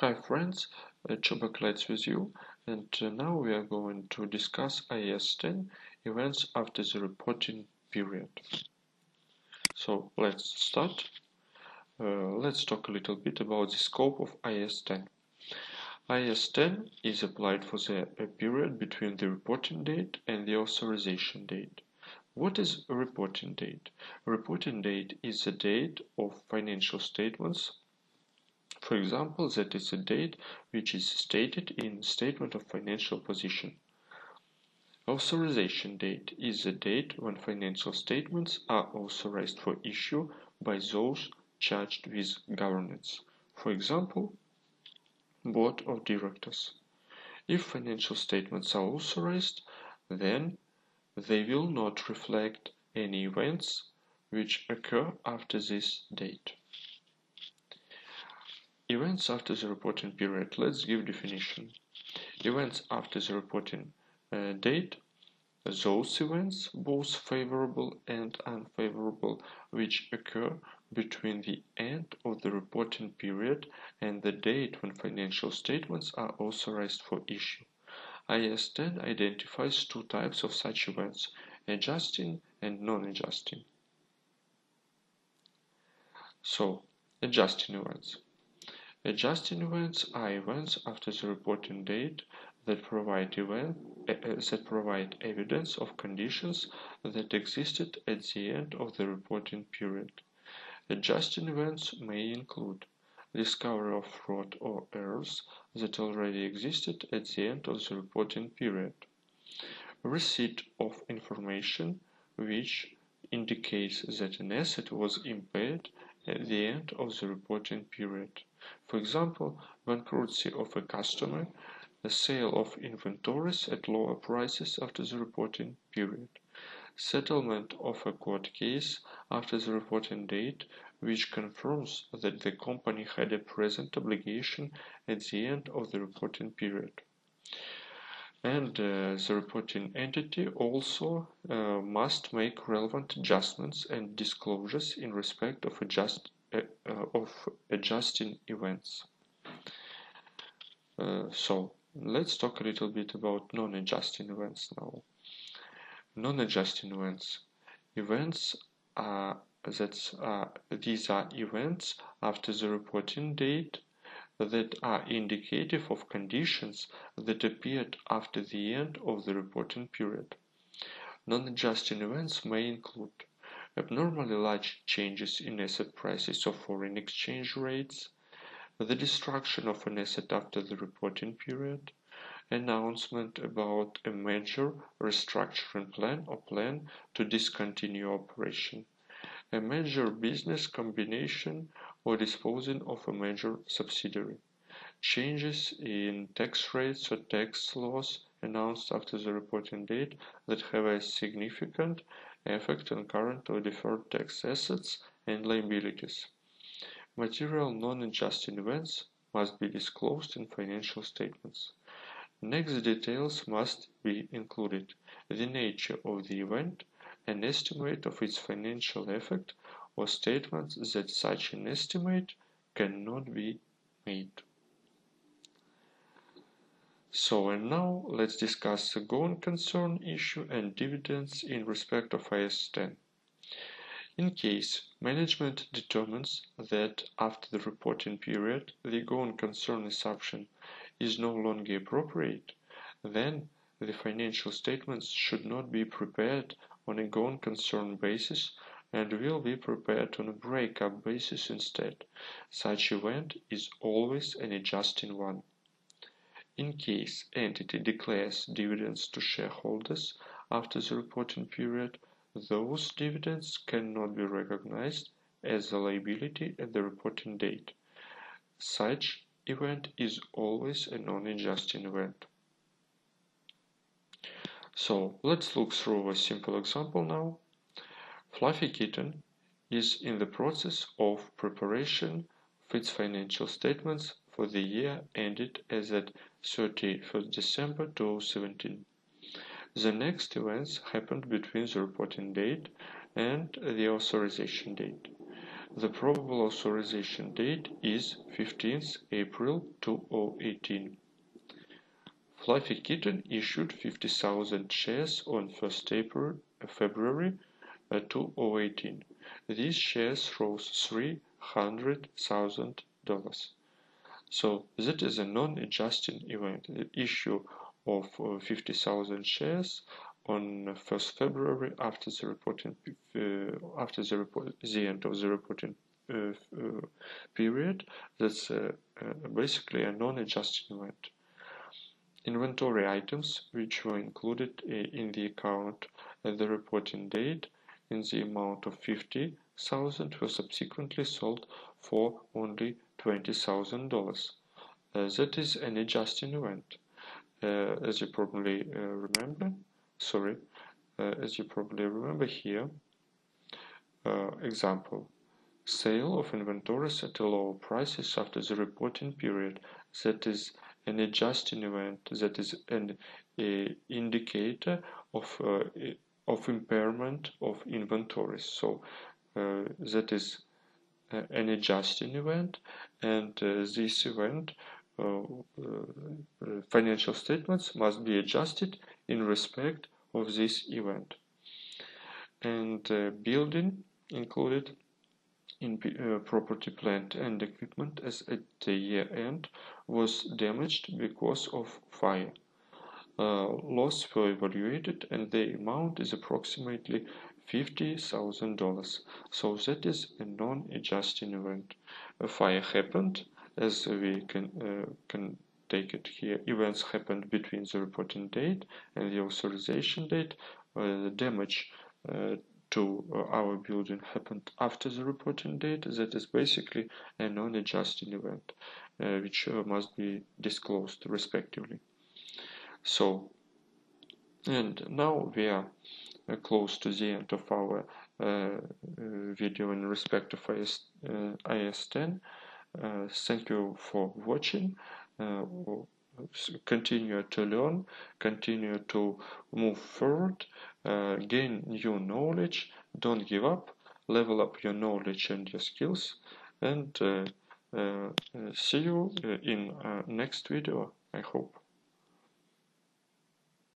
Hi friends, Chubak Lights with you, and now we are going to discuss IAS 10 events after the reporting period. So let's start. Let's talk a little bit about the scope of IAS 10. IAS 10 is applied for the period between the reporting date and the authorization date. What is a reporting date? A reporting date is the date of financial statements. For example, that is a date which is stated in Statement of Financial Position. Authorization date is the date when financial statements are authorized for issue by those charged with governance. For example, Board of Directors. If financial statements are authorized, then they will not reflect any events which occur after this date. Events after the reporting period. Let's give definition. Events after the reporting date. Those events, both favorable and unfavorable, which occur between the end of the reporting period and the date when financial statements are authorized for issue. IAS 10 identifies two types of such events, adjusting and non-adjusting. So, adjusting events. Adjusting events are events after the reporting date that provide evidence of conditions that existed at the end of the reporting period. Adjusting events may include discovery of fraud or errors that already existed at the end of the reporting period, receipt of information which indicates that an asset was impaired at the end of the reporting period. For example, bankruptcy of a customer, the sale of inventories at lower prices after the reporting period, settlement of a court case after the reporting date which confirms that the company had a present obligation at the end of the reporting period. And the reporting entity also must make relevant adjustments and disclosures in respect of adjusting events. So let's talk a little bit about non-adjusting events now. Non-adjusting events. Events these are events after the reporting date that are indicative of conditions that appeared after the end of the reporting period. Non-adjusting events may include abnormally large changes in asset prices or foreign exchange rates, the destruction of an asset after the reporting period, announcement about a major restructuring plan or plan to discontinue operation, a major business combination or disposing of a major subsidiary, changes in tax rates or tax laws announced after the reporting date that have a significant effect on current or deferred tax assets and liabilities. Material non-adjusting events must be disclosed in financial statements. Next details must be included: the nature of the event, an estimate of its financial effect, or statements that such an estimate cannot be made. So, and now let's discuss the going concern issue and dividends in respect of IAS 10. In case management determines that after the reporting period the going concern assumption is no longer appropriate, then the financial statements should not be prepared on a going concern basis and will be prepared on a breakup basis instead. Such event is always an adjusting one. In case entity declares dividends to shareholders after the reporting period, those dividends cannot be recognized as a liability at the reporting date. Such event is always a non-adjusting event. So let's look through a simple example now. Fluffy Kitten is in the process of preparation of its financial statements for the year ended as at 31st December 2017. The next events happened between the reporting date and the authorization date. The probable authorization date is 15th April 2018. Fluffy Kitten issued 50,000 shares on 1st February 2018. These shares rose $300,000. So that is a non-adjusting event. The issue of 50,000 shares on 1st February after the reporting the end of the reporting period. That's basically a non-adjusting event. Inventory items which were included in the account at the reporting date in the amount of 50,000 were subsequently sold for only $20,000. That is an adjusting event. As you probably remember, here, example, sale of inventories at lower prices after the reporting period. That is an adjusting event. That is an indicator of impairment of inventories. So that is an adjusting event, and this event financial statements must be adjusted in respect of this event. And building included in property, plant and equipment as at the year end was damaged because of fire. Loss were evaluated and the amount is approximately $50,000. So that is a non-adjusting event. A fire happened, as we can take it here. Events happened between the reporting date and the authorization date. The damage to our building happened after the reporting date. That is basically a non-adjusting event, which must be disclosed respectively. So, and now we are close to the end of our video in respect of IAS 10. Thank you for watching. Continue to learn, continue to move forward, gain new knowledge, don't give up, level up your knowledge and your skills, and see you in next video, I hope.